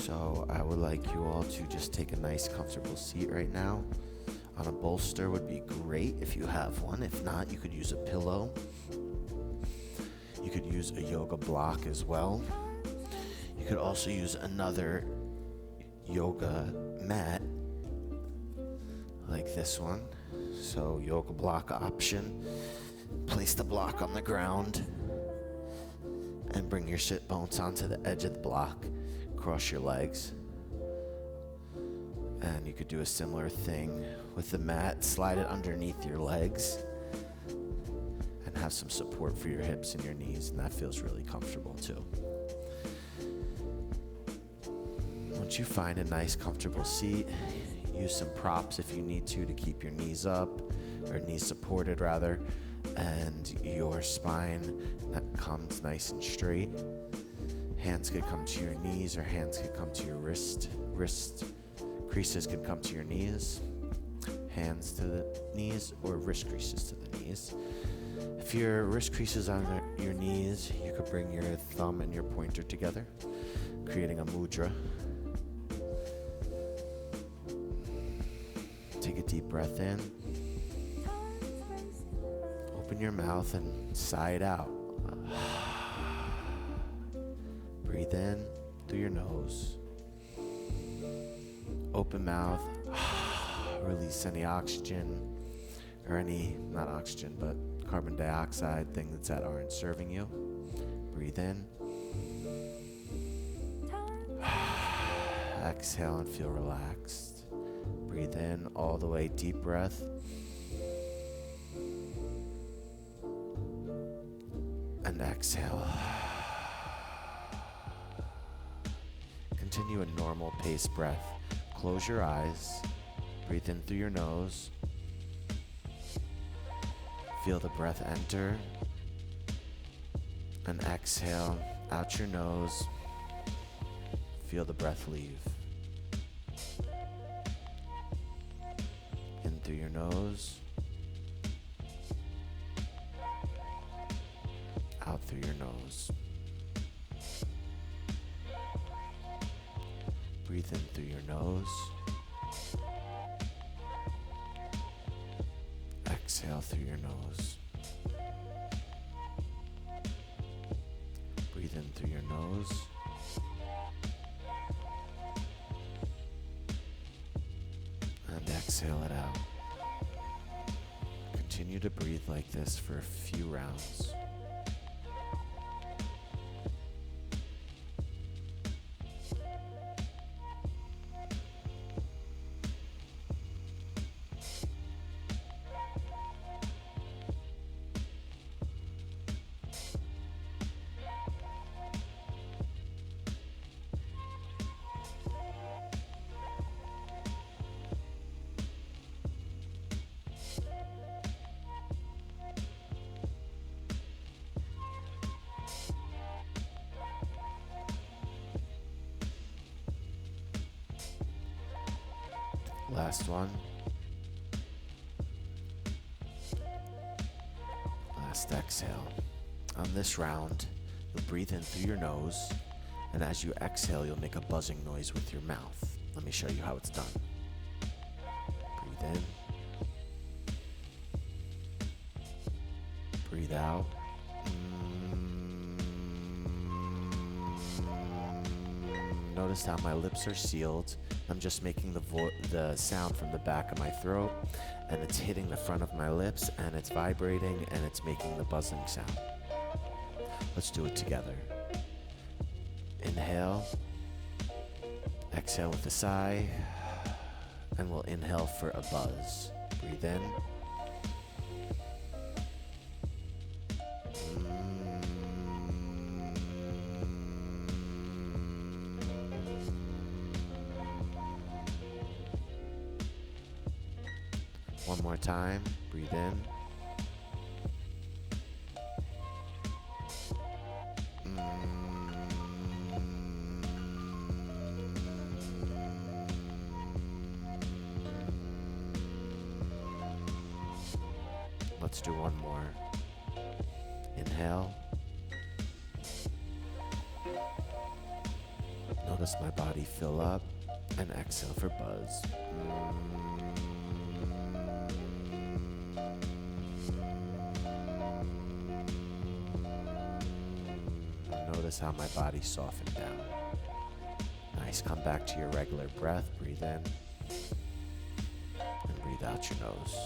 So I would like you all to just take a nice comfortable seat right now. On a bolster would be great if you have one. If not, you could use a pillow. You could use a yoga block as well. You could also use another yoga mat like this one. So yoga block option. Place the block on the ground and bring your sit bones onto the edge of the block. Cross your legs. And you could do a similar thing with the mat. Slide it underneath your legs and have some support for your hips and your knees, and that feels really comfortable too. Once you find a nice comfortable seat, use some props if you need to keep your knees up, or knees supported rather, and your spine comes nice and straight. Hands could come to your knees, or hands could come to your wrist. Creases could come to your knees, hands to the knees, or wrist creases to the knees. If your wrist creases on your knees, you could bring your thumb and your pointer together, creating a mudra. Take a deep breath in. Open your mouth and sigh it out. Breathe in through your nose. Open mouth. Release any oxygen, or any, not oxygen, but carbon dioxide, things that aren't serving you. Breathe in. Exhale and feel relaxed. Breathe in all the way, deep breath. And exhale. Continue a normal pace breath. Close your eyes. Breathe in through your nose. Feel the breath enter. And exhale out your nose. Feel the breath leave. In through your nose. Out through your nose. Breathe in through your nose. Exhale through your nose. Breathe in through your nose. And exhale it out. Continue to breathe like this for a few rounds. Last one. Last exhale. On this round, you'll breathe in through your nose, and as you exhale, you'll make a buzzing noise with your mouth. Let me show you how it's done. Breathe in. Breathe out. Notice how my lips are sealed. I'm just making the sound from the back of my throat, and it's hitting the front of my lips, and it's vibrating, and it's making the buzzing sound. Let's do it together. Inhale. Exhale with a sigh, and we'll inhale for a buzz. Breathe in. One more time. Breathe in. Let's do one more. Inhale. Notice my body fill up and exhale for buzz. Notice how my body softened down. Nice. Come back to your regular breath. Breathe in and breathe out your nose.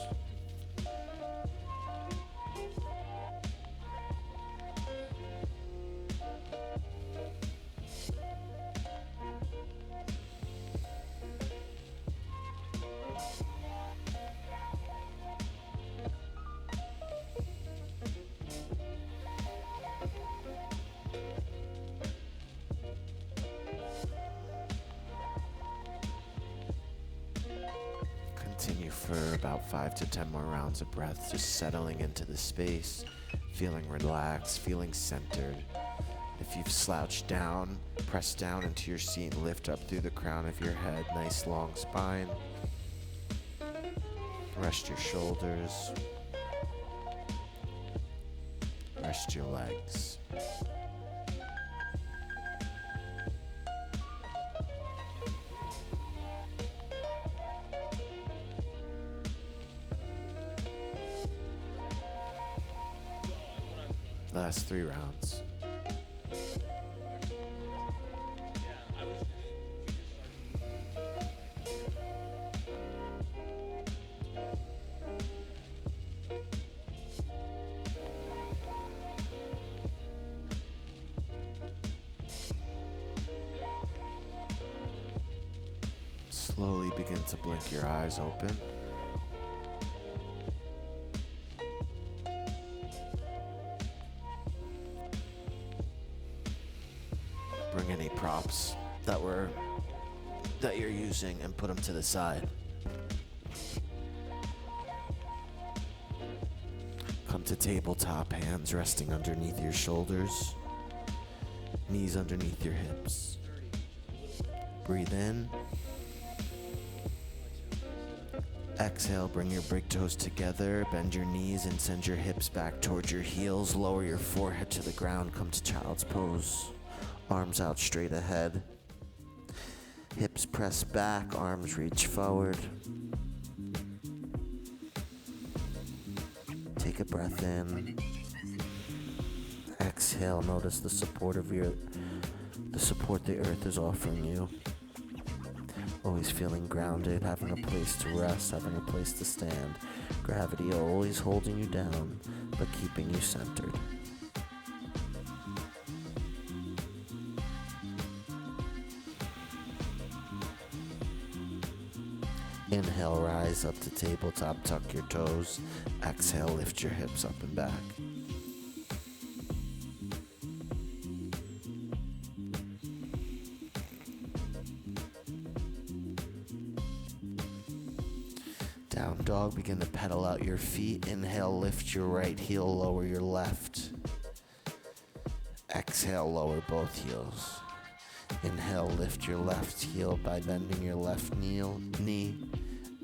Continue for about 5 to 10 more rounds of breath, just settling into the space, feeling relaxed, feeling centered. If you've slouched down, press down into your seat and lift up through the crown of your head. Nice long spine. Rest your shoulders. Rest your legs. Last 3 rounds. Slowly begin to blink your eyes open. Bring any props that you're using and put them to the side. Come to tabletop, hands resting underneath your shoulders, knees underneath your hips. Breathe in. Exhale, bring your big toes together, bend your knees and send your hips back towards your heels. Lower your forehead to the ground, come to child's pose. Arms out straight ahead. Hips press back, arms reach forward. Take a breath in. Exhale, notice the support the earth is offering you. Always feeling grounded, having a place to rest, having a place to stand. Gravity always holding you down, but keeping you centered. Inhale, rise up to tabletop, tuck your toes. Exhale, lift your hips up and back. Down dog, begin to pedal out your feet. Inhale, lift your right heel, lower your left. Exhale, lower both heels. Inhale, lift your left heel by bending your left knee.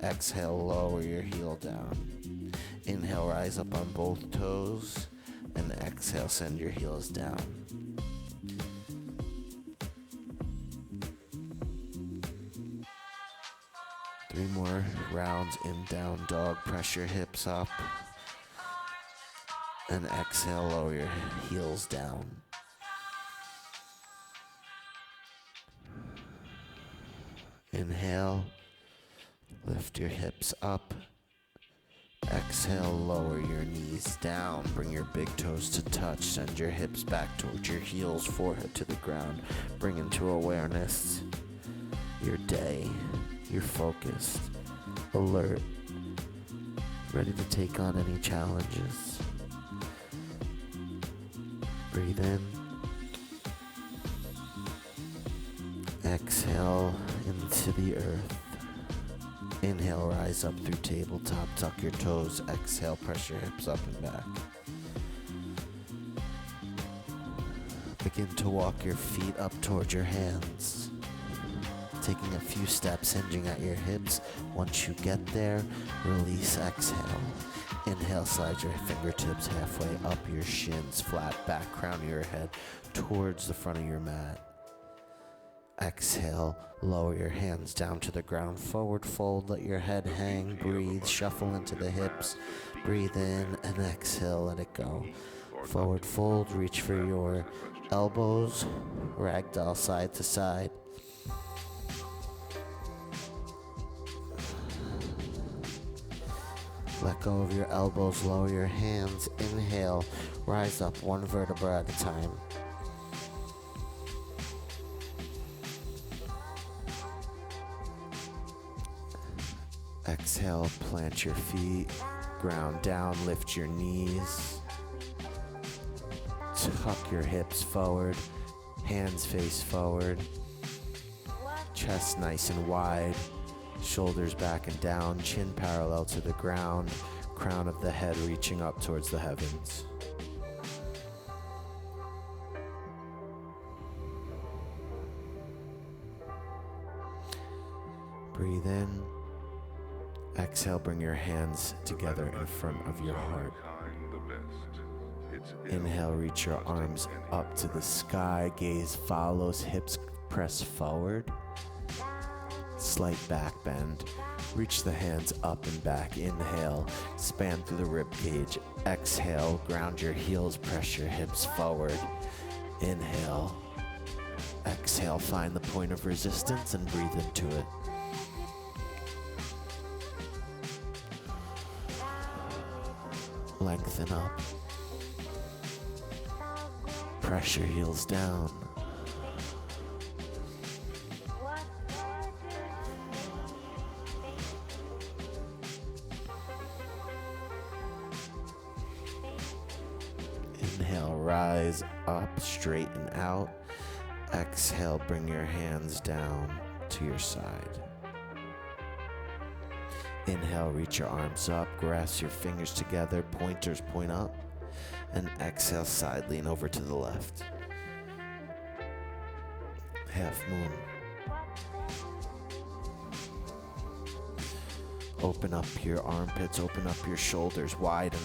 Exhale, lower your heel down. Inhale, rise up on both toes. And exhale, send your heels down. Three more rounds in down dog. Press your hips up. And exhale, lower your heels down. Inhale, lift your hips up. Exhale, lower your knees down. Bring your big toes to touch. Send your hips back towards your heels, forehead to the ground. Bring into awareness your day. You're focused, alert, ready to take on any challenges. Breathe in. Exhale into the earth. Inhale, rise up through tabletop, tuck your toes. Exhale, press your hips up and back. Begin to walk your feet up towards your hands. Taking a few steps, hinging at your hips. Once you get there, release, exhale. Inhale, slide your fingertips halfway up your shins, flat back, crown of your head towards the front of your mat. Exhale, lower your hands down to the ground. Forward fold, let your head hang. Breathe, shuffle into the hips. Breathe in and exhale, let it go. Forward fold, reach for your elbows. Ragdoll side to side. Let go of your elbows, lower your hands. Inhale, rise up one vertebra at a time. Exhale, plant your feet, ground down, lift your knees. Tuck your hips forward, hands face forward. Chest nice and wide, shoulders back and down, chin parallel to the ground, crown of the head reaching up towards the heavens. Breathe in. Exhale, bring your hands together in front of your heart. Inhale, reach your arms up to the sky. Gaze follows, hips press forward. Slight back bend. Reach the hands up and back. Inhale, span through the rib cage. Exhale, ground your heels, press your hips forward. Inhale. Exhale, find the point of resistance and breathe into it. Lengthen up. Press your heels down. Inhale, rise up, straighten out. Exhale, bring your hands down to your side. Inhale, reach your arms up, grasp your fingers together, pointers point up, and exhale, side lean over to the left. Half moon. Open up your armpits, open up your shoulders, widen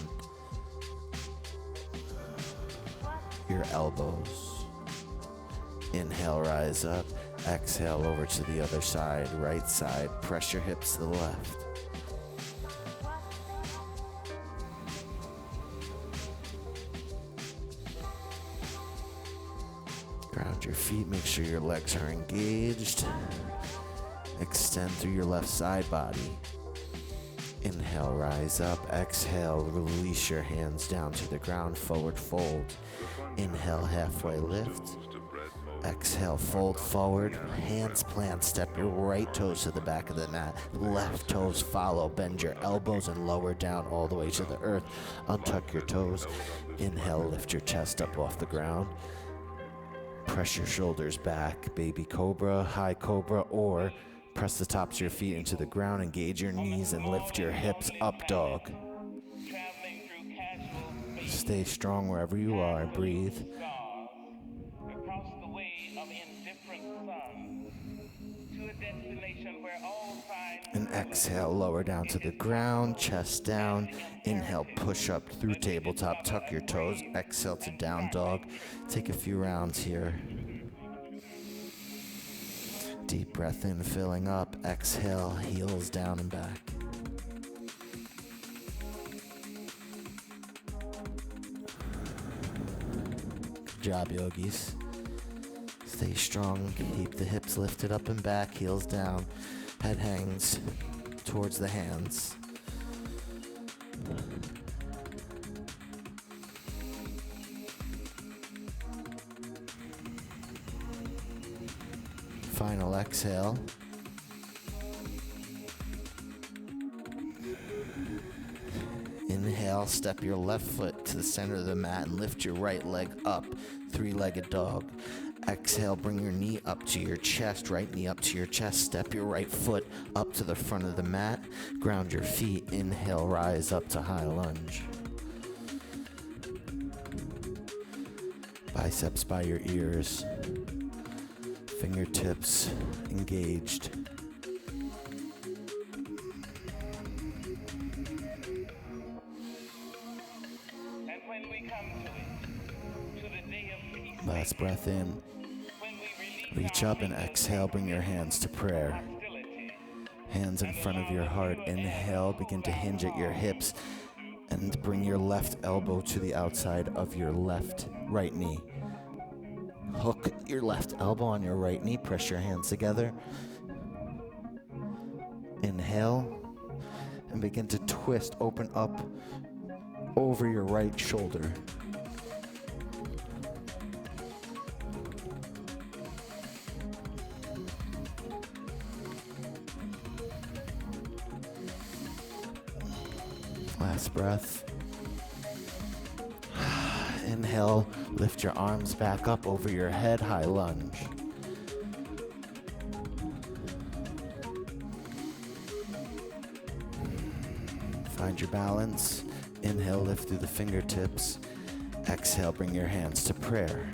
your elbows. Inhale, rise up. Exhale, over to the other side, right side. Press your hips to the left. Ground your feet, make sure your legs are engaged. Extend through your left side body. Inhale, rise up. Exhale, release your hands down to the ground, forward fold. Inhale, halfway lift. Exhale, fold forward, hands plant, step your right toes to the back of the mat, left toes follow, bend your elbows and lower down all the way to the earth, untuck your toes. Inhale, lift your chest up off the ground. Press your shoulders back, baby cobra, high cobra, or press the tops of your feet into the ground, engage your knees and lift your hips, up dog. Stay strong wherever you are, breathe. And exhale, lower down to the ground, chest down. Inhale, push up through tabletop, tuck your toes. Exhale to down dog. Take a few rounds here. Deep breath in, filling up. Exhale, heels down and back. Good job, yogis. Stay strong, keep the hips lifted up and back, heels down. Head hangs towards the hands. Final exhale. Inhale, step your left foot to the center of the mat and lift your right leg up, three-legged dog. Exhale, bring your knee up to your chest, right knee up to your chest. Step your right foot up to the front of the mat. Ground your feet. Inhale, rise up to high lunge. Biceps by your ears. Fingertips engaged. Last breath in. Reach up and exhale, bring your hands to prayer. Hands in front of your heart. Inhale, begin to hinge at your hips and bring your left elbow to the outside of your right knee. Hook your left elbow on your right knee, press your hands together. Inhale, and begin to twist, open up over your right shoulder. Last breath. Inhale, lift your arms back up over your head, high lunge. Find your balance. Inhale, lift through the fingertips. Exhale, bring your hands to prayer.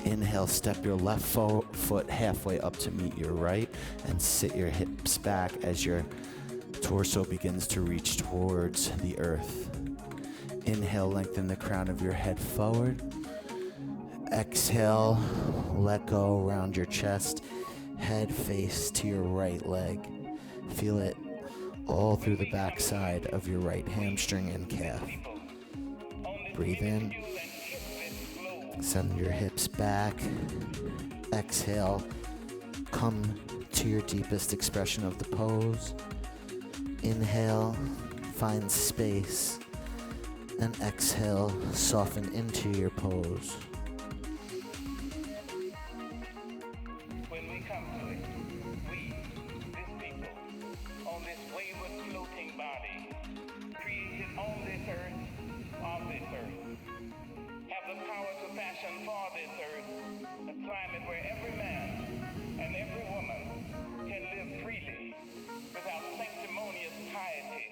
Inhale, step your left foot halfway up to meet your right and sit your hips back as your torso begins to reach towards the earth. Inhale, lengthen the crown of your head forward. Exhale, let go around your chest. Head face to your right leg. Feel it all through the back side of your right hamstring and calf. Breathe in. Send your hips back. Exhale. Come to your deepest expression of the pose. Inhale, find space. And exhale, soften into your pose. When we come to it, we, this people, on this wayward floating body, created on this earth, of this earth, have the power to fashion for this earth a climate where every man and every woman can live freely without sanctimonious piety.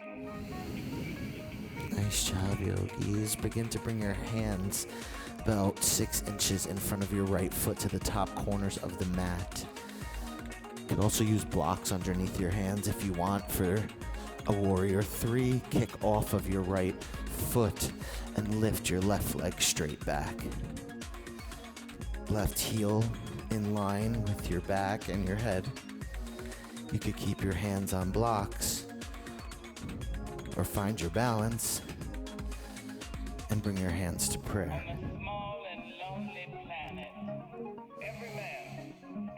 Nice job, yogis. Begin to bring your hands about 6 inches in front of your right foot to the top corners of the mat. You can also use blocks underneath your hands if you want for a warrior 3. Kick off of your right foot and lift your left leg straight back. Left heel in line with your back and your head. You could keep your hands on blocks or find your balance and bring your hands to prayer. On a small and lonely planet, every man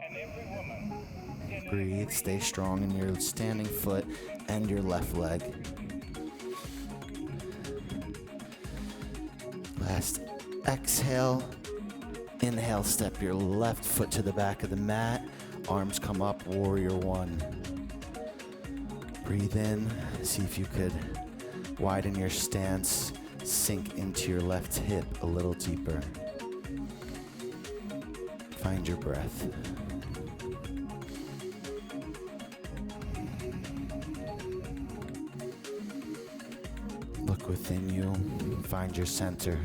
and every woman can Breathe, stay strong in your standing foot and your left leg. Last exhale. Inhale, step your left foot to the back of the mat. Arms come up, warrior 1. Breathe in, see if you could widen your stance, sink into your left hip a little deeper. Find your breath. Look within you, find your center.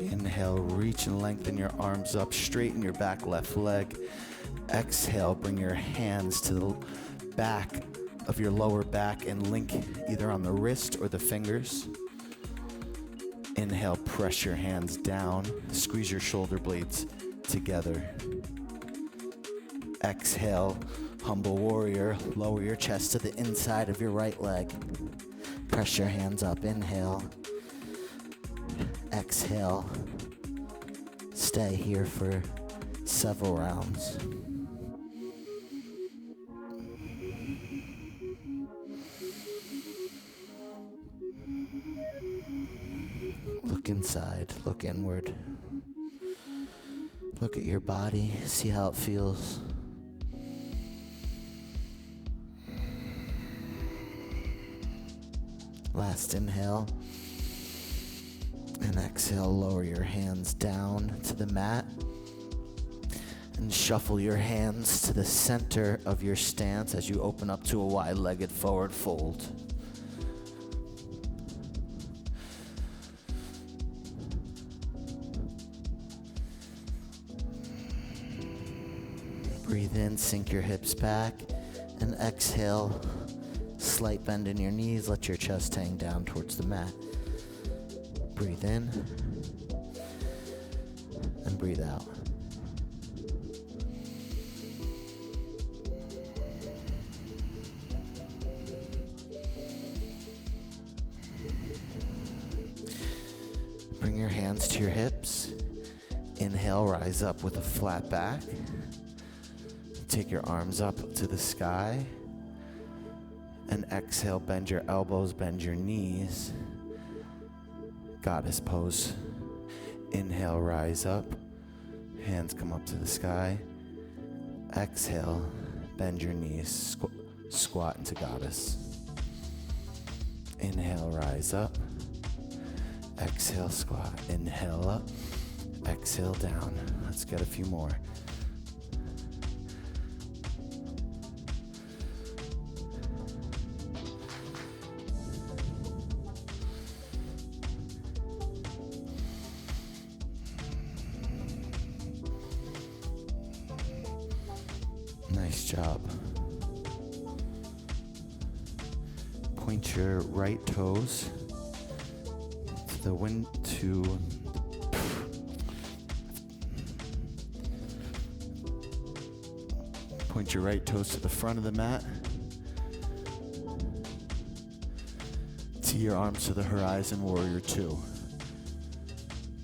Inhale, reach and lengthen your arms up, straighten your back left leg. Exhale, bring your hands to the back of your lower back and link either on the wrist or the fingers. Inhale, press your hands down, squeeze your shoulder blades together. Exhale, humble warrior, lower your chest to the inside of your right leg. Press your hands up, inhale. Exhale. Stay here for several rounds. Look inside, look inward. Look at your body, see how it feels. Last inhale. And exhale, lower your hands down to the mat. And shuffle your hands to the center of your stance as you open up to a wide-legged forward fold. Breathe in, sink your hips back, and exhale, slight bend in your knees. Let your chest hang down towards the mat. Breathe in and breathe out. Bring your hands to your hips. Inhale, rise up with a flat back. Take your arms up to the sky. And exhale, bend your elbows, bend your knees. Goddess pose. Inhale, rise up. Hands come up to the sky. Exhale, bend your knees, squat into goddess. Inhale, rise up. Exhale, squat. Inhale up. Exhale, down. Let's get a few more. Nice job. Point your right toes to the wind to point your right toes to the front of the mat. Tee your arms to the horizon, warrior two.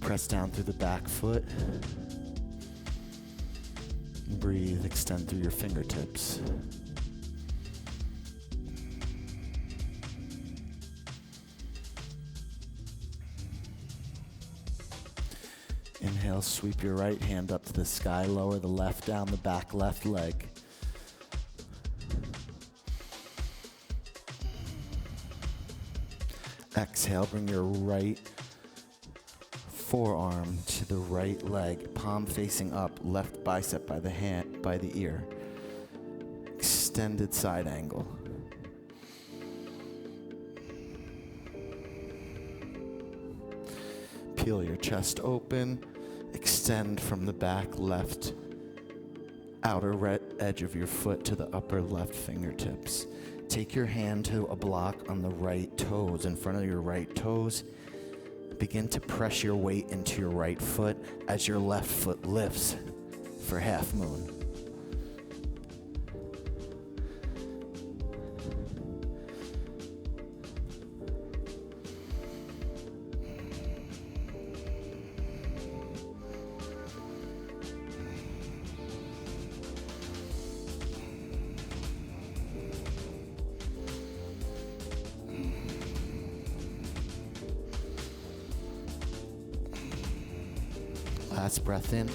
Press down through the back foot. Breathe, extend through your fingertips. Inhale, sweep your right hand up to the sky, lower the left down the back left leg. Exhale, bring your right forearm to the right leg, palm facing up, left bicep by the hand, by the ear. Extended side angle. Peel your chest open, extend from the back left outer edge of your foot to the upper left fingertips. Take your hand to a block on the right toes, in front of your right toes. Begin to press your weight into your right foot as your left foot lifts for half moon. Last breath in.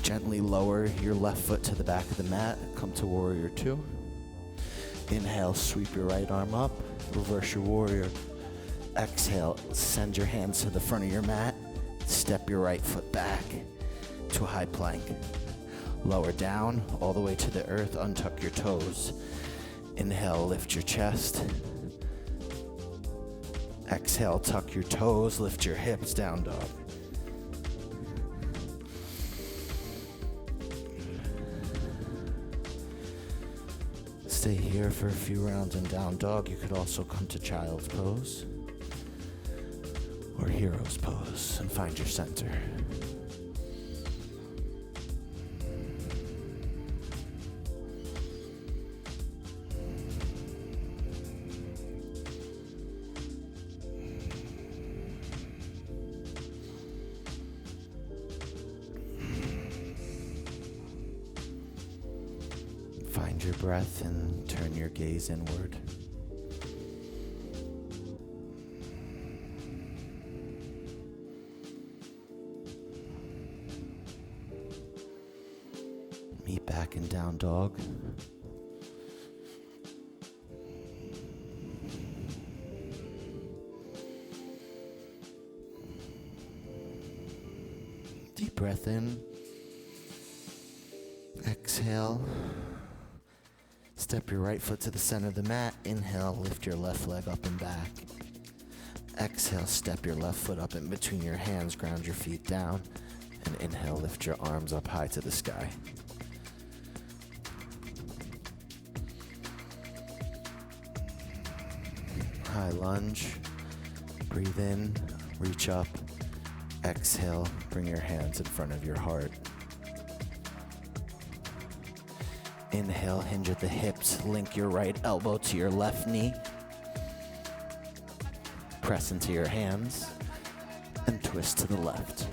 Gently lower your left foot to the back of the mat. Come to warrior two. Inhale, sweep your right arm up. Reverse your warrior. Exhale, send your hands to the front of your mat. Step your right foot back to a high plank. Lower down all the way to the earth. Untuck your toes. Inhale, lift your chest. Exhale, tuck your toes. Lift your hips, down dog. Stay here for a few rounds in down dog. You could also come to child's pose or hero's pose and find your center. Find your breath and turn your gaze inward. Meet back in down dog. Deep breath in. Exhale. Step your right foot to the center of the mat. Inhale, lift your left leg up and back. Exhale, step your left foot up in between your hands, ground your feet down. And inhale, lift your arms up high to the sky. high lunge. Breathe in, reach up. Exhale, bring your hands in front of your heart. Inhale, hinge at the hips. Link your right elbow to your left knee. Press into your hands and twist to the left.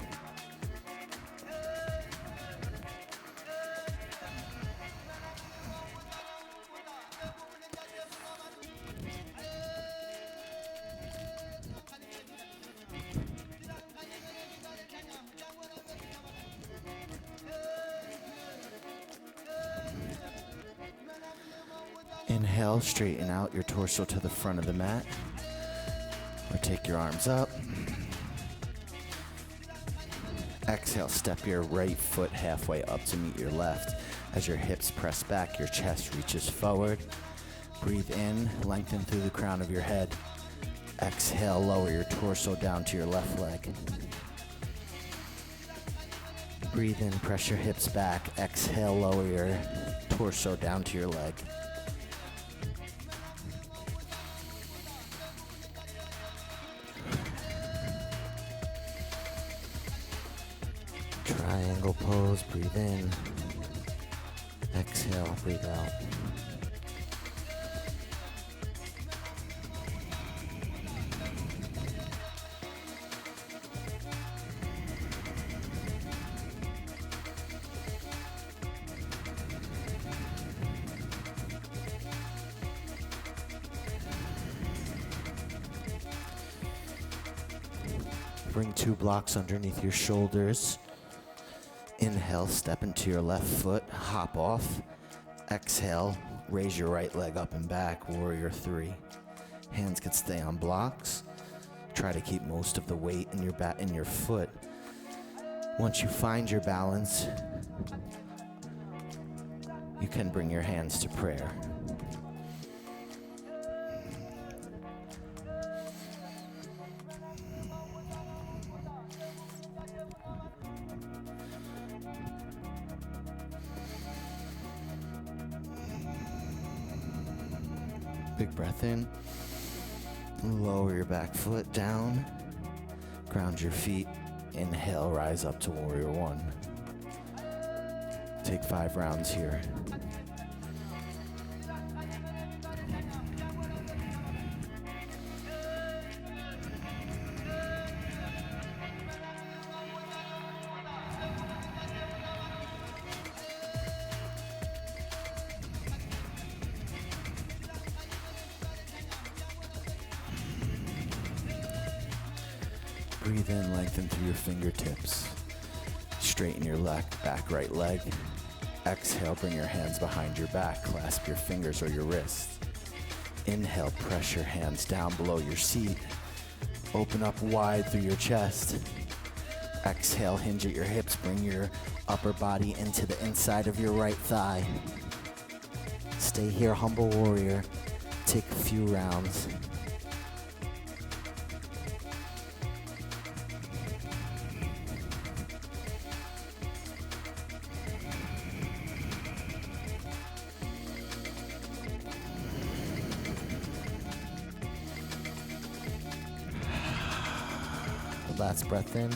Inhale, straighten out your torso to the front of the mat. Or take your arms up. Exhale, step your right foot halfway up to meet your left. As your hips press back, your chest reaches forward. Breathe in, lengthen through the crown of your head. Exhale, lower your torso down to your left leg. Breathe in, press your hips back. Exhale, lower your torso down to your leg. Triangle pose, breathe in. Exhale, breathe out. Bring 2 blocks underneath your shoulders. Inhale, step into your left foot, hop off. Exhale, raise your right leg up and back, warrior 3. Hands can stay on blocks. Try to keep most of the weight in your foot. Once you find your balance, you can bring your hands to prayer. Big breath in. Lower your back foot down. Ground your feet. Inhale, rise up to warrior 1. Take 5 rounds here. Breathe in, lengthen through your fingertips. Straighten your back right leg. Exhale, bring your hands behind your back. Clasp your fingers or your wrists. Inhale, press your hands down below your seat. Open up wide through your chest. Exhale, hinge at your hips. Bring your upper body into the inside of your right thigh. Stay here, humble warrior. Take a few rounds. Last breath in.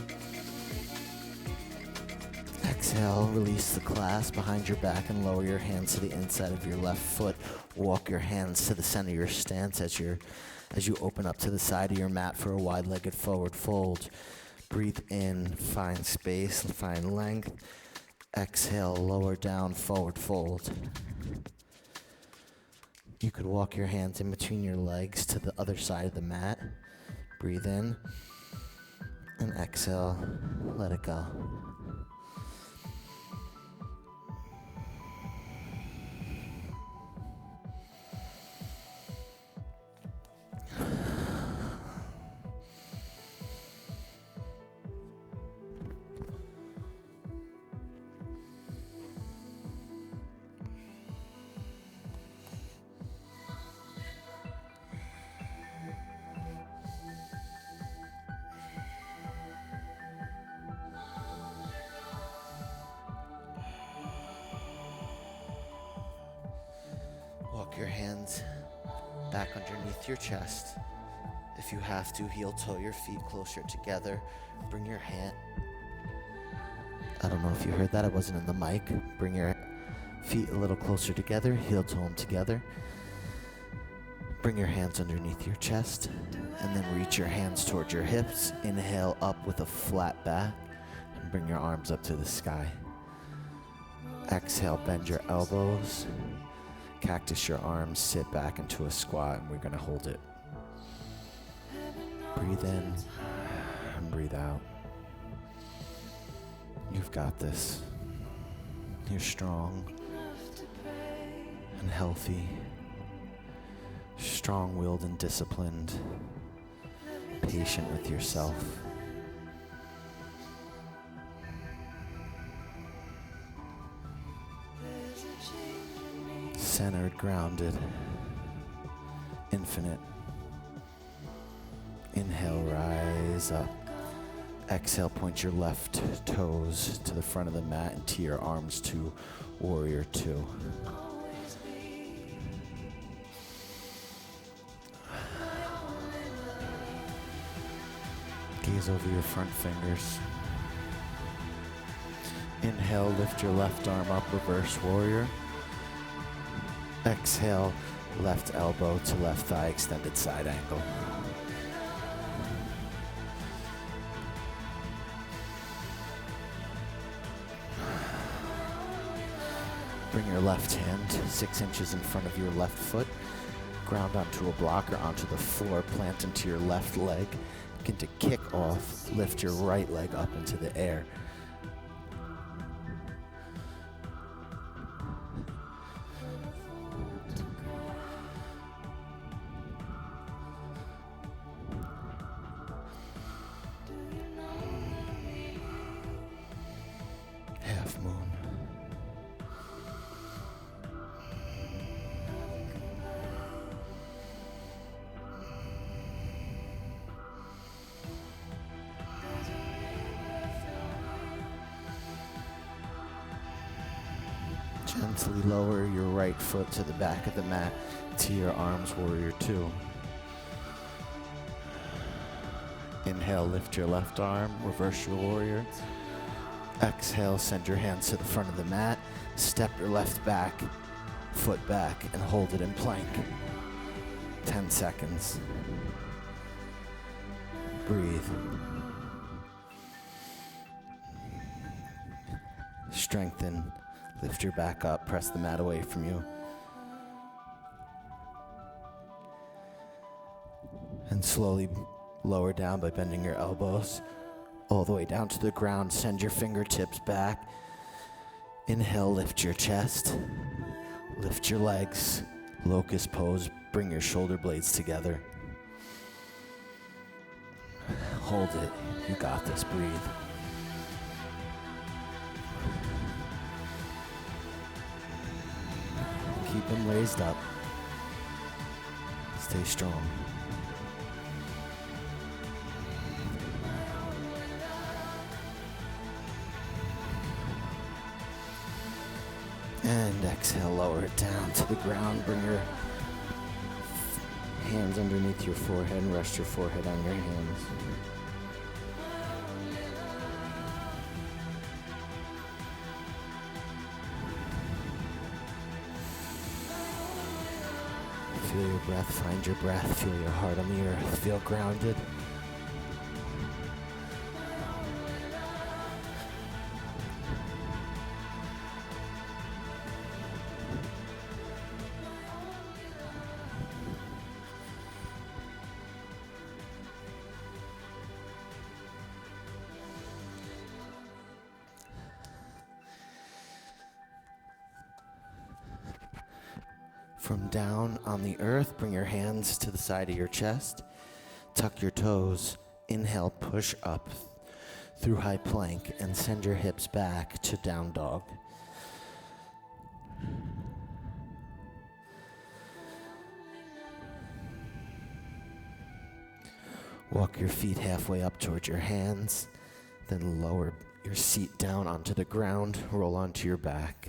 Exhale, release the clasp behind your back and lower your hands to the inside of your left foot. Walk your hands to the center of your stance as you open up to the side of your mat for a wide-legged forward fold. Breathe in, find space, find length. Exhale, lower down, forward fold. You could walk your hands in between your legs to the other side of the mat. Breathe in. And exhale, let it go. Walk your hands back underneath your chest. If you have to, heel toe your feet closer together. Bring your hand. I don't know if you heard that. I wasn't in the mic. Bring your feet a little closer together. Heel toe them together. Bring your hands underneath your chest. And then reach your hands towards your hips. Inhale up with a flat back. And bring your arms up to the sky. Exhale, bend your elbows. Cactus your arms. Sit back into a squat. And we're going to hold it. Breathe in and breathe out. You've got this. You're strong and healthy, strong-willed and disciplined, patient with yourself. Centered, grounded, infinite. Inhale, rise up. Exhale, point your left toes to the front of the mat and to your arms to warrior two. Gaze over your front fingers. Inhale, lift your left arm up, reverse warrior. Exhale, left elbow to left thigh, extended side angle. Bring your left hand 6 inches in front of your left foot. Ground onto a block or onto the floor. Plant into your left leg. Begin to kick off. Lift your right leg up into the air. Half moon. Gently lower your right foot to the back of the mat to your arms, warrior two. Inhale, lift your left arm, reverse your warrior. Exhale, send your hands to the front of the mat. Step your left foot back, and hold it in plank. 10 seconds. Breathe. Strengthen. Lift your back up, press the mat away from you. And slowly lower down by bending your elbows all the way down to the ground. Send your fingertips back. Inhale, lift your chest. Lift your legs. Locust pose, bring your shoulder blades together. Hold it, you got this, breathe. Keep them raised up. Stay strong. And exhale, lower it down to the ground. Bring your hands underneath your forehead and rest your forehead on your hands. Feel your breath, find your breath, feel your heart on the earth, feel grounded. From down on the earth, bring your hands to the side of your chest. Tuck your toes. Inhale, push up through high plank and send your hips back to down dog. Walk your feet halfway up towards your hands, then lower your seat down onto the ground, roll onto your back.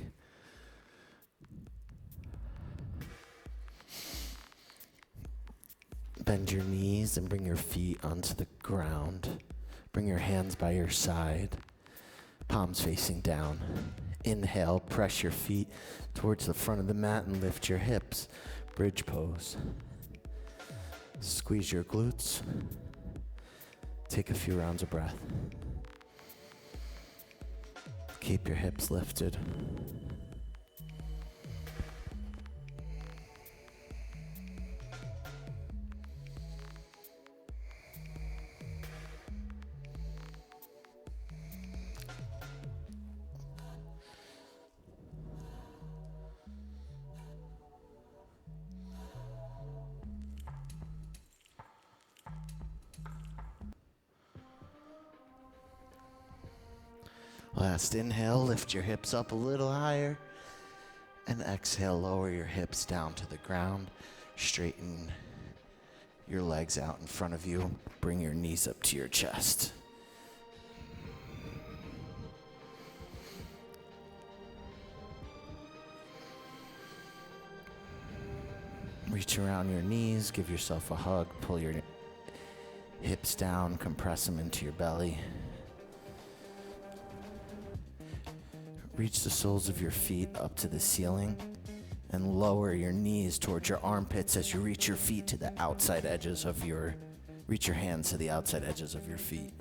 Bend your knees and bring your feet onto the ground. Bring your hands by your side, palms facing down. Inhale, press your feet towards the front of the mat and lift your hips. Bridge pose. Squeeze your glutes. Take a few rounds of breath. Keep your hips lifted. Last inhale, lift your hips up a little higher. And exhale, lower your hips down to the ground. Straighten your legs out in front of you. Bring your knees up to your chest. Reach around your knees, give yourself a hug, pull your hips down, compress them into your belly. Reach the soles of your feet up to the ceiling and lower your knees towards your armpits as you reach your feet to the outside edges of reach your hands to the outside edges of your feet.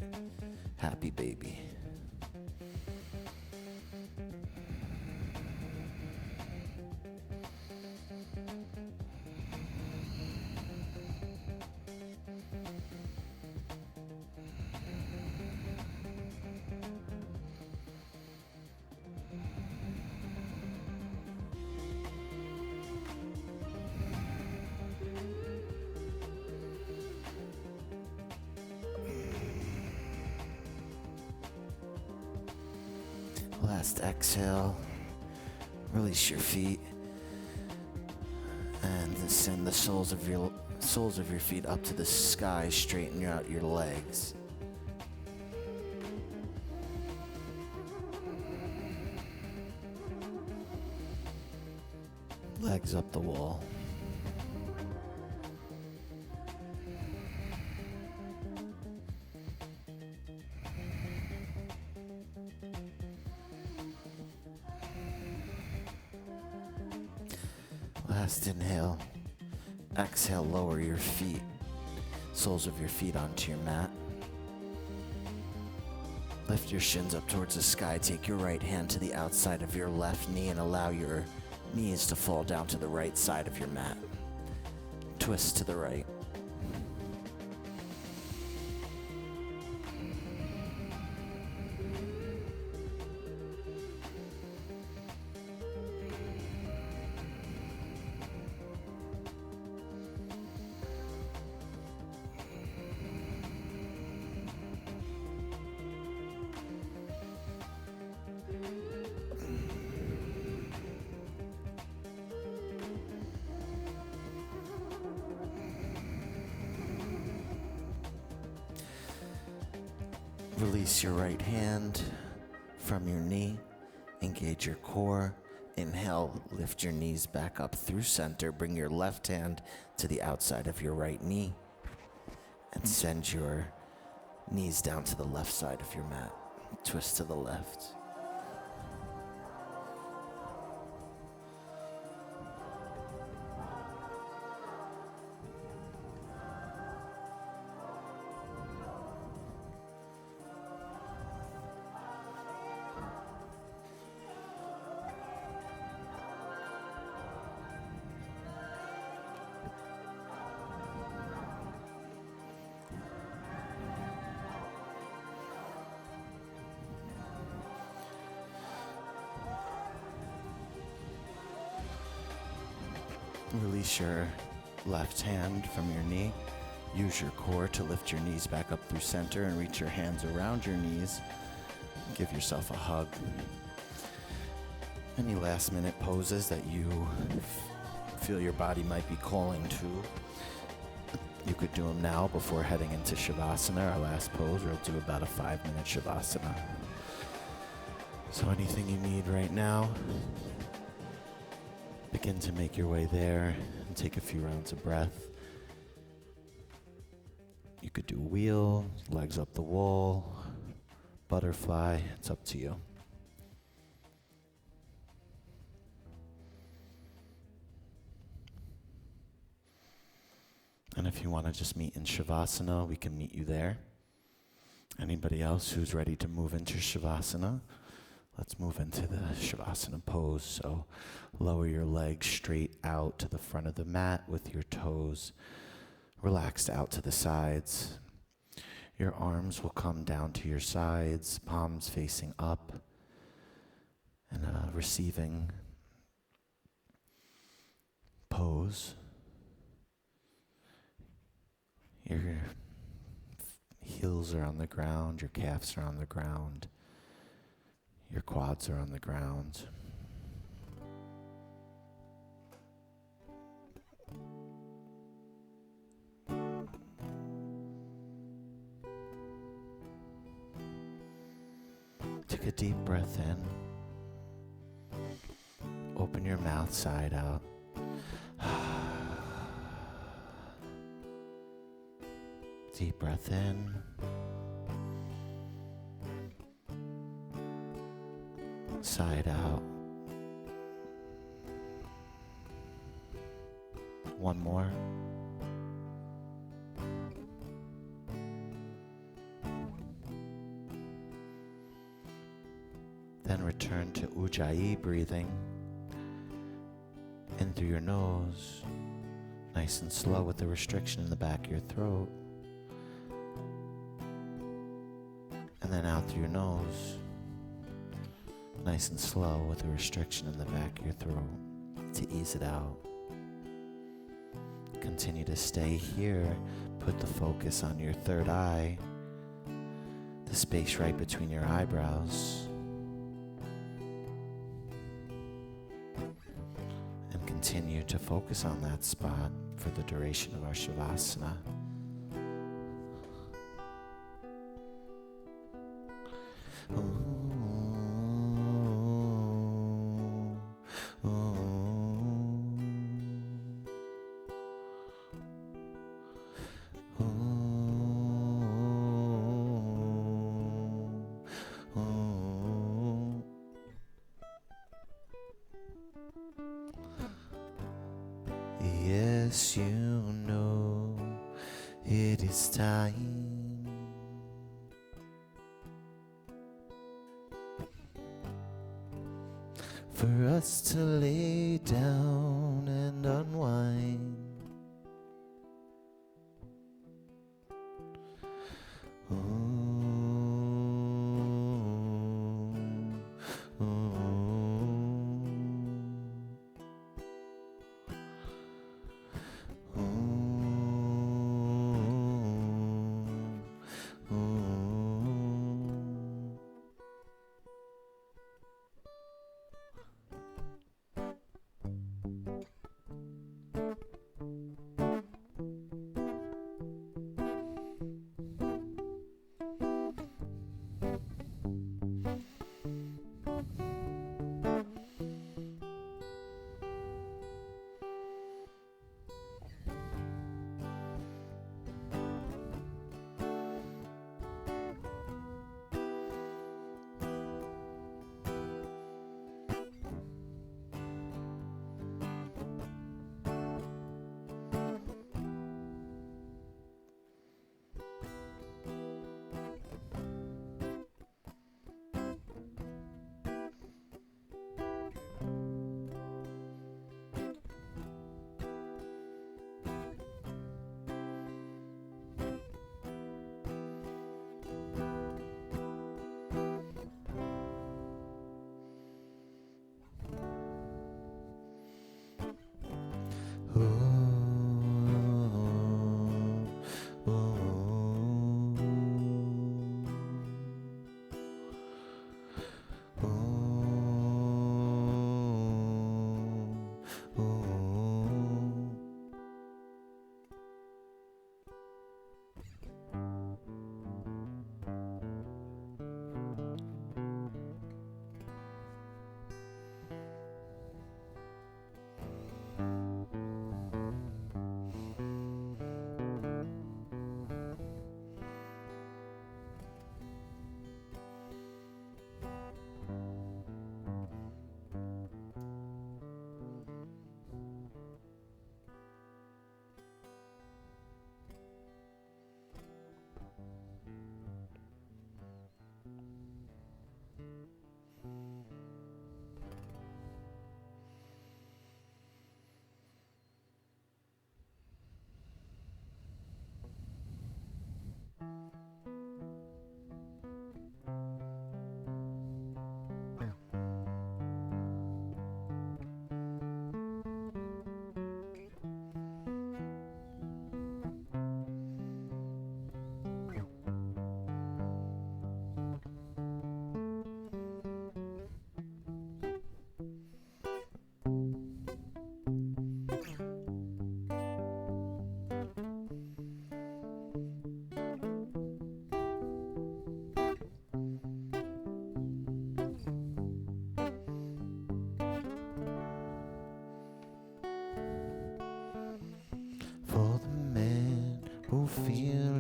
Happy baby. Last exhale, release your feet and send the soles of your feet up to the sky. Straighten out your legs. Legs up the wall. Last inhale. Exhale, lower your feet, soles of your feet onto your mat. Lift your shins up towards the sky. Take your right hand to the outside of your left knee and allow your knees to fall down to the right side of your mat. Twist to the right. Release your right hand from your knee. Engage your core. Inhale, lift your knees back up through center. Bring your left hand to the outside of your right knee. And send your knees down to the left side of your mat. Twist to the left. Release your left hand from your knee. Use your core to lift your knees back up through center and reach your hands around your knees. Give yourself a hug. Any last minute poses that you feel your body might be calling to, you could do them now before heading into Savasana, our last pose. We'll do about a 5-minute Savasana. So anything you need right now, begin to make your way there and take a few rounds of breath. You could do wheel, legs up the wall, butterfly, it's up to you. And if you want to just meet in Savasana, we can meet you there. Anybody else who's ready to move into Savasana? Let's move into the Savasana pose. So lower your legs straight out to the front of the mat with your toes relaxed out to the sides. Your arms will come down to your sides, palms facing up, in a receiving pose. Your heels are on the ground, your calves are on the ground, your quads are on the ground. Take a deep breath in. Open your mouth side out. Deep breath in. Side out. One more. Then return to Ujjayi breathing. In through your nose, nice and slow with the restriction in the back of your throat. And then out through your nose, nice and slow with the restriction in the back of your throat to ease it out. Continue to stay here. Put the focus on your third eye, the space right between your eyebrows. And continue to focus on that spot for the duration of our Savasana. Yes, you know it is time for us to lay down and unwind.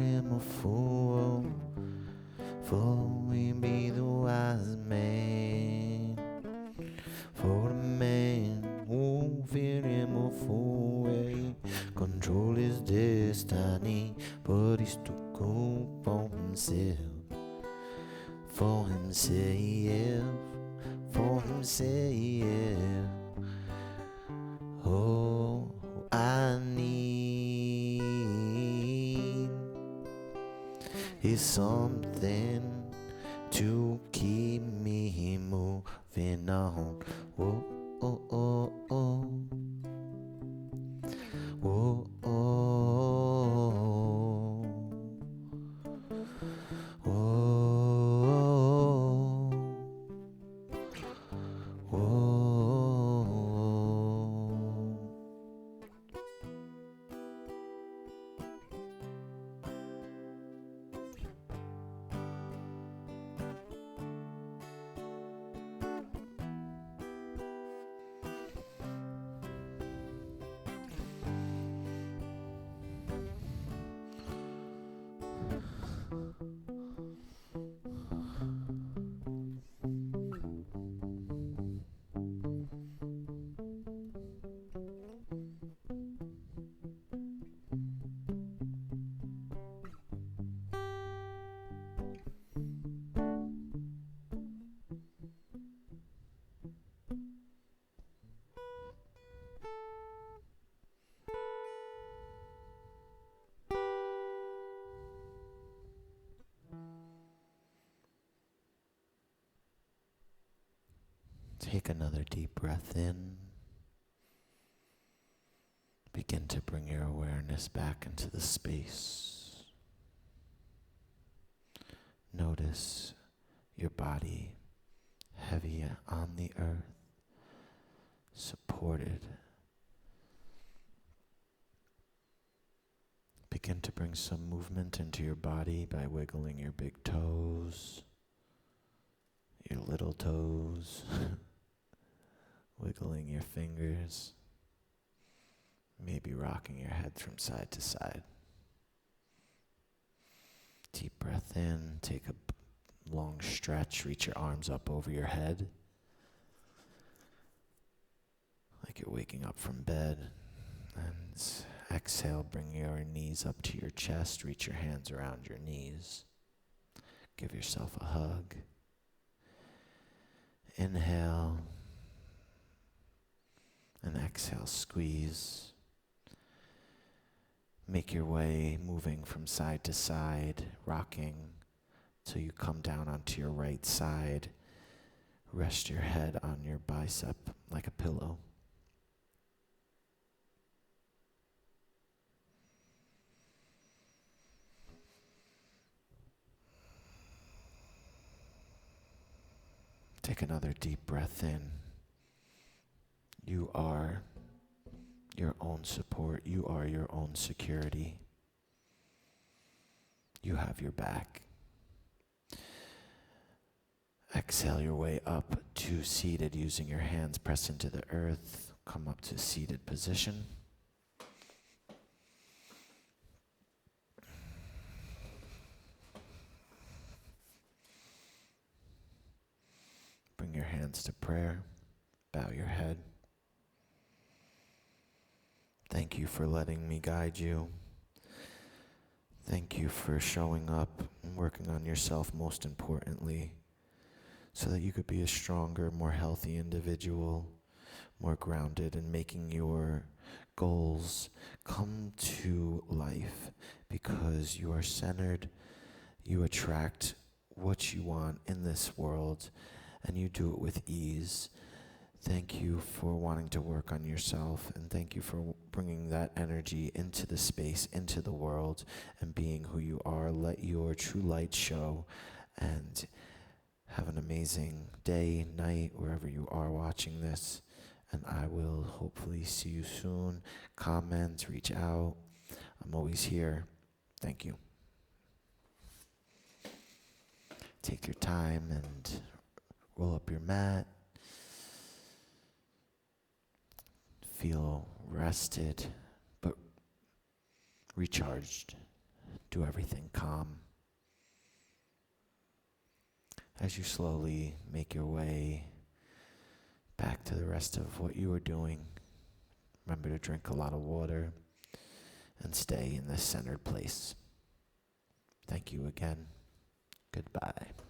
him a fool, for we be the wise man. For the man who fear him a fool, he control his destiny, but he's to go for himself, for himself, for himself. Oh, I need is something to keep me moving on. Oh, oh, oh, oh. Oh, oh, oh, oh, oh. Take another deep breath in. Begin to bring your awareness back into the space. Notice your body heavy on the earth, supported. Begin to bring some movement into your body by wiggling your big toes, your little toes, wiggling your fingers, maybe rocking your head from side to side. Deep breath in, take a long stretch, reach your arms up over your head, like you're waking up from bed. And exhale, bring your knees up to your chest, reach your hands around your knees. Give yourself a hug. Inhale, and exhale, squeeze. Make your way moving from side to side, rocking till you come down onto your right side. Rest your head on your bicep like a pillow. Take another deep breath in. You are your own support. You are your own security. You have your back. Exhale your way up to seated using your hands. Press into the earth. Come up to seated position. Bring your hands to prayer. Bow your head. Thank you for letting me guide you. Thank you for showing up and working on yourself, most importantly, so that you could be a stronger, more healthy individual, more grounded, and making your goals come to life because you are centered, you attract what you want in this world, and you do it with ease. Thank you for wanting to work on yourself, and thank you for bringing that energy into the space, into the world, and being who you are. Let your true light show, and have an amazing day, night, wherever you are watching this, and I will hopefully see you soon. Comment, reach out. I'm always here. Thank you. Take your time and roll up your mat. Feel rested, but recharged. do everything calm. As you slowly make your way back to the rest of what you were doing, remember to drink a lot of water and stay in this centered place. Thank you again. Goodbye.